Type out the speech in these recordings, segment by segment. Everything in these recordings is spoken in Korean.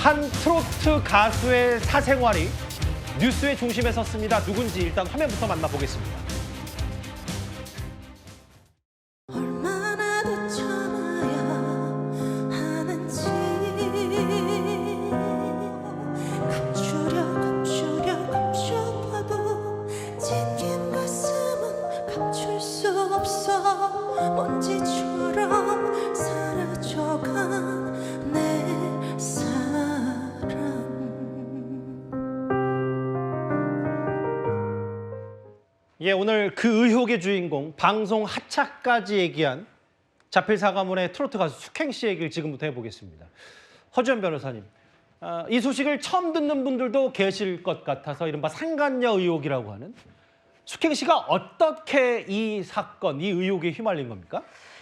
한 트로트 가수의 사생활이 뉴스의 중심에 섰습니다. 누군지 일단 화면부터 만나보겠습니다. 얼마나 더 참아야 하는지 감춰봐도 찢긴 가슴은 감출 수 없어. 먼지처럼 사라져간 내 사랑. 예, 오늘 그 의혹의 주인공, 방송 하차까지 얘기한 자필 사과문의 트로트 가수 숙행 씨 얘기를 지금부터 해보겠습니다. 허주연 변호사님, 이 소식을 처음 듣는 분들도 계실 것 같아서 이른바 상간녀 의혹이라고 하는 숙행 씨가 어떻게 이 사건, 이 의혹에 휘말린 겁니까?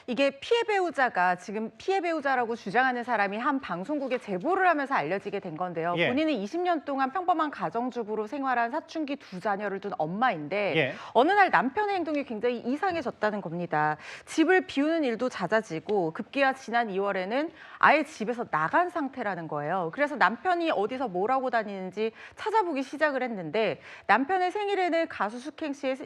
이게 피해 배우자가 지금 피해 배우자라고 주장하는 사람이 한 방송국에 제보를 하면서 알려지게 된 건데요. 예. 본인은 20년 동안 평범한 가정주부로 생활한 사춘기 2자녀를 둔 엄마인데 예. 어느 날 남편의 행동이 굉장히 이상해졌다는 겁니다. 집을 비우는 일도 잦아지고 급기야 지난 2월에는 아예 집에서 나간 상태라는 거예요. 그래서 남편이 어디서 뭘 하고 다니는지 찾아보기 시작을 했는데 남편의 생일에는 가수 숙행 씨의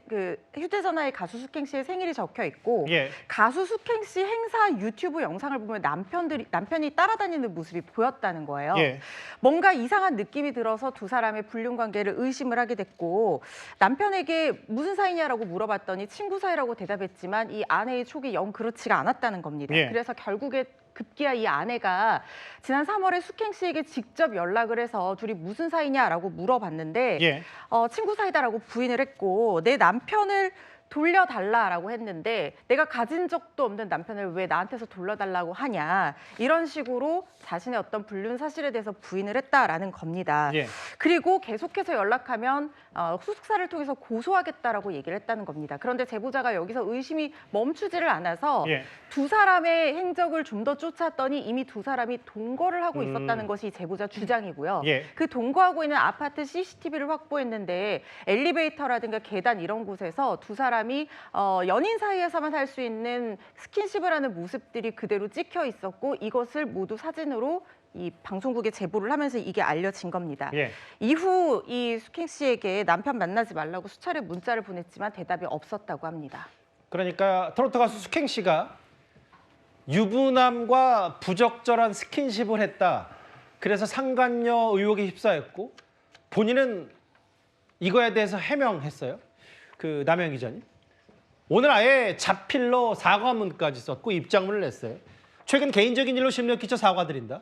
휴대전화에 가수 숙행 씨의 생일이 적혀 있고 예. 가수 숙행 씨 행사 유튜브 영상을 보면 남편이 따라다니는 모습이 보였다는 거예요. 예. 뭔가 이상한 느낌이 들어서 두 사람의 불륜 관계를 의심을 하게 됐고 남편에게 무슨 사이냐라고 물어봤더니 친구 사이라고 대답했지만 이 아내의 촉이 영 그렇지가 않았다는 겁니다. 예. 그래서 결국에 급기야 이 아내가 지난 3월에 숙행 씨에게 직접 연락을 해서 둘이 무슨 사이냐라고 물어봤는데 예. 친구 사이다라고 부인을 했고 내 남편을 돌려달라라고 했는데 내가 가진 적도 없는 남편을 왜 나한테서 돌려달라고 하냐 이런 식으로 자신의 어떤 불륜 사실에 대해서 부인을 했다라는 겁니다. 예. 그리고 계속해서 연락하면 소속사를 통해서 고소하겠다라고 얘기를 했다는 겁니다. 그런데 제보자가 여기서 의심이 멈추지를 않아서 예. 두 사람의 행적을 좀 더 쫓았더니 이미 두 사람이 동거를 하고 있었다는 것이 이 제보자 주장이고요. 예. 그 동거하고 있는 아파트 CCTV를 확보했는데 엘리베이터라든가 계단 이런 곳에서 두 사람이 연인 사이에서만 할 수 있는 스킨십을 하는 모습들이 그대로 찍혀 있었고 이것을 모두 사진으로 이 방송국에 제보를 하면서 이게 알려진 겁니다. 예. 이후 이 숙행 씨에게 남편 만나지 말라고 수차례 문자를 보냈지만 대답이 없었다고 합니다. 그러니까 트로트 가수 숙행 씨가 유부남과 부적절한 스킨십을 했다. 그래서 상간녀 의혹에 휩싸였고 본인은 이거에 대해서 해명했어요. 그 남영 기자님. 오늘 아예 자필로 사과문까지 썼고 입장문을 냈어요. 최근 개인적인 일로 심려 끼쳐 사과드린다.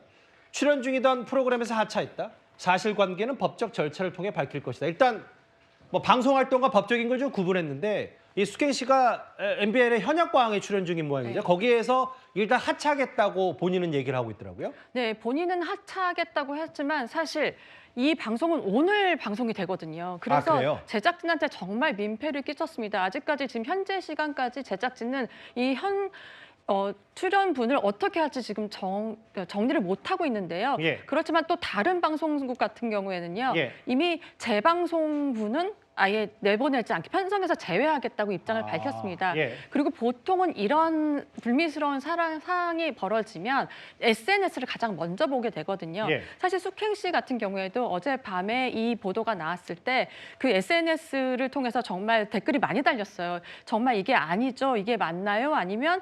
출연 중이던 프로그램에서 하차했다. 사실관계는 법적 절차를 통해 밝힐 것이다. 일단 뭐 방송 활동과 법적인 걸 좀 구분했는데 이 숙행 씨가 MBN의 현역광에 출연 중인 모양이죠. 네. 거기에서 일단 하차하겠다고 본인은 얘기를 하고 있더라고요. 네, 본인은 하차하겠다고 했지만 사실 이 방송은 오늘 방송이 되거든요. 그래서 그래요? 제작진한테 정말 민폐를 끼쳤습니다. 아직까지 지금 현재 시간까지 제작진은 이 출연분을 어떻게 할지 지금 정리를 못하고 있는데요. 예. 그렇지만 또 다른 방송국 같은 경우에는요. 예. 이미 재방송분은 아예 내보내지 않게 편성해서 제외하겠다고 입장을 밝혔습니다. 예. 그리고 보통은 이런 불미스러운 사항이 벌어지면 SNS를 가장 먼저 보게 되거든요. 예. 사실 숙행 씨 같은 경우에도 어젯밤에 이 보도가 나왔을 때 그 SNS를 통해서 정말 댓글이 많이 달렸어요. 정말 이게 아니죠? 이게 맞나요? 아니면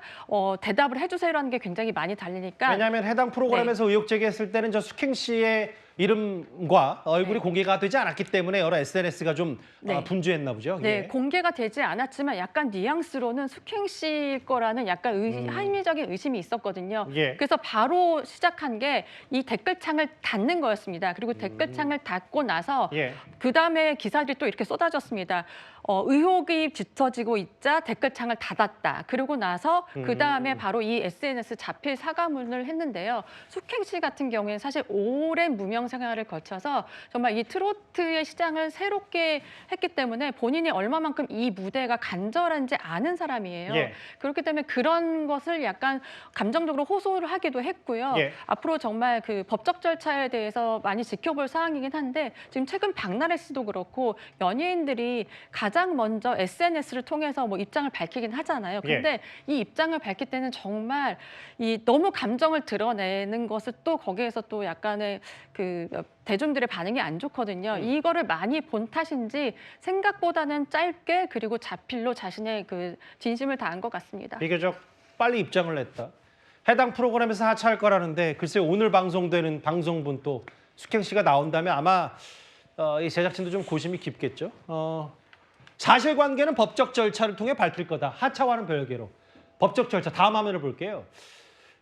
대답을 해주세요라는 게 굉장히 많이 달리니까 왜냐하면 해당 프로그램에서 의혹 제기했을 때는 저 숙행 씨의 이름과 얼굴이 네. 공개가 되지 않았기 때문에 여러 SNS가 좀 네. 분주했나 보죠. 네, 예. 공개가 되지 않았지만 약간 뉘앙스로는 숙행 씨일 거라는 약간 합리적인 의심이 있었거든요. 예. 그래서 바로 시작한 게 이 댓글창을 닫는 거였습니다. 그리고 댓글창을 닫고 나서 예. 그다음에 기사들이 또 이렇게 쏟아졌습니다. 의혹이 짙어지고 있자 댓글창을 닫았다. 그러고 나서 그다음에 바로 이 SNS 자필 사과문을 했는데요. 숙행 씨 같은 경우에는 사실 오랜 무명 가명 생활을 거쳐서 정말 이 트로트의 시장을 새롭게 했기 때문에 본인이 얼마만큼 이 무대가 간절한지 아는 사람이에요. 예. 그렇기 때문에 그런 것을 약간 감정적으로 호소를 하기도 했고요. 예. 앞으로 정말 그 법적 절차에 대해서 많이 지켜볼 사항이긴 한데 지금 최근 박나래 씨도 그렇고 연예인들이 가장 먼저 SNS를 통해서 뭐 입장을 밝히긴 하잖아요. 근데 이 입장을 밝힐 때는 정말 이 너무 감정을 드러내는 것을 또 거기에서 또 약간의 그 대중들의 반응이 안 좋거든요. 이거를 많이 본 탓인지 생각보다는 짧게 그리고 자필로 자신의 그 진심을 다한 것 같습니다. 비교적 빨리 입장을 냈다. 해당 프로그램에서 하차할 거라는데 글쎄 오늘 방송되는 방송분 또 숙행 씨가 나온다면 아마 이 제작진도 좀 고심이 깊겠죠. 사실관계는 법적 절차를 통해 밝힐 거다. 하차와는 별개로 법적 절차 다음 화면을 볼게요.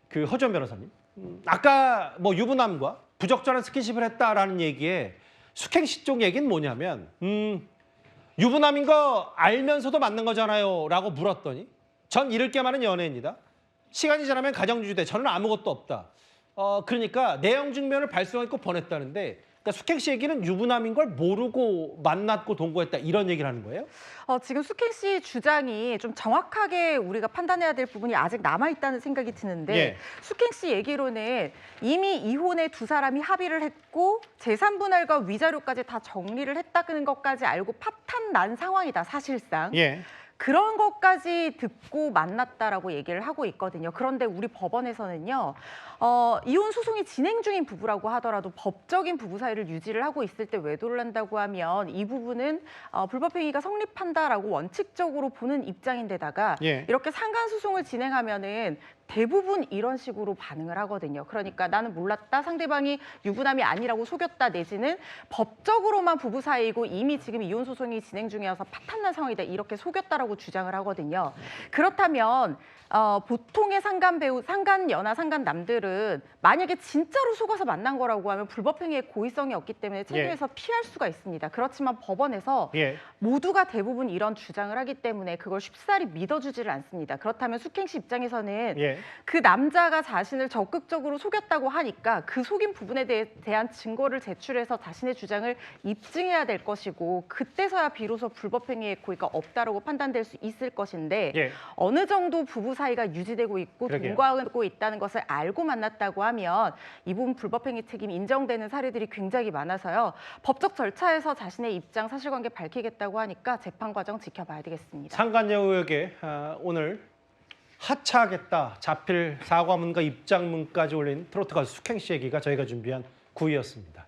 그 허지원 변호사님, 아까 뭐 유부남과 부적절한 스킨십을 했다라는 얘기에 숙행 씨 쪽 얘기는 뭐냐면 유부남인 거 알면서도 만난 거잖아요라고 물었더니 전 잃을 게 많은 연애입니다. 시간이 지나면 가정주의돼. 저는 아무것도 없다. 그러니까 내용 증명을 발송했고 보냈다는데 그러니까 숙행 씨 얘기는 유부남인 걸 모르고 만났고 동거했다 이런 얘기를 하는 거예요? 지금 숙행 씨 주장이 좀 정확하게 우리가 판단해야 될 부분이 아직 남아있다는 생각이 드는데 예. 숙행 씨 얘기로는 이미 이혼에 두 사람이 합의를 했고 재산분할과 위자료까지 다 정리를 했다는 것까지 알고 파탄 난 상황이다, 사실상. 예. 그런 것까지 듣고 만났다라고 얘기를 하고 있거든요. 그런데 우리 법원에서는요, 이혼 소송이 진행 중인 부부라고 하더라도 법적인 부부 사이를 유지를 하고 있을 때 외도를 한다고 하면 이 부분은 불법행위가 성립한다라고 원칙적으로 보는 입장인데다가 예. 이렇게 상간 소송을 진행하면은 대부분 이런 식으로 반응을 하거든요. 그러니까 나는 몰랐다, 상대방이 유부남이 아니라고 속였다, 내지는 법적으로만 부부 사이이고 이미 지금 이혼 소송이 진행 중이어서 파탄난 상황이다, 이렇게 속였다라고 주장을 하거든요. 그렇다면 보통의 상간 배우, 상간 여나 상간 남들은 만약에 진짜로 속아서 만난 거라고 하면 불법행위의 고의성이 없기 때문에 책임에서 피할 수가 있습니다. 그렇지만 법원에서 예. 모두가 대부분 이런 주장을 하기 때문에 그걸 쉽사리 믿어주지를 않습니다. 그렇다면 숙행 씨 입장에서는 예. 그 남자가 자신을 적극적으로 속였다고 하니까 그 속인 부분에 대한 증거를 제출해서 자신의 주장을 입증해야 될 것이고 그때서야 비로소 불법행위의 고의가 없다라고 판단될 수 있을 것인데 예. 어느 정도 부부 사이가 유지되고 있고 그러게요. 동거하고 있다는 것을 알고 만났다고 하면 이 부분 불법행위 책임이 인정되는 사례들이 굉장히 많아서요. 법적 절차에서 자신의 입장 사실관계 밝히겠다고 하니까 재판 과정 지켜봐야 되겠습니다. 상간녀 의혹에 오늘 하차하겠다. 자필 사과문과 입장문까지 올린 트로트 가수 숙행 씨 얘기가 저희가 준비한 9위였습니다.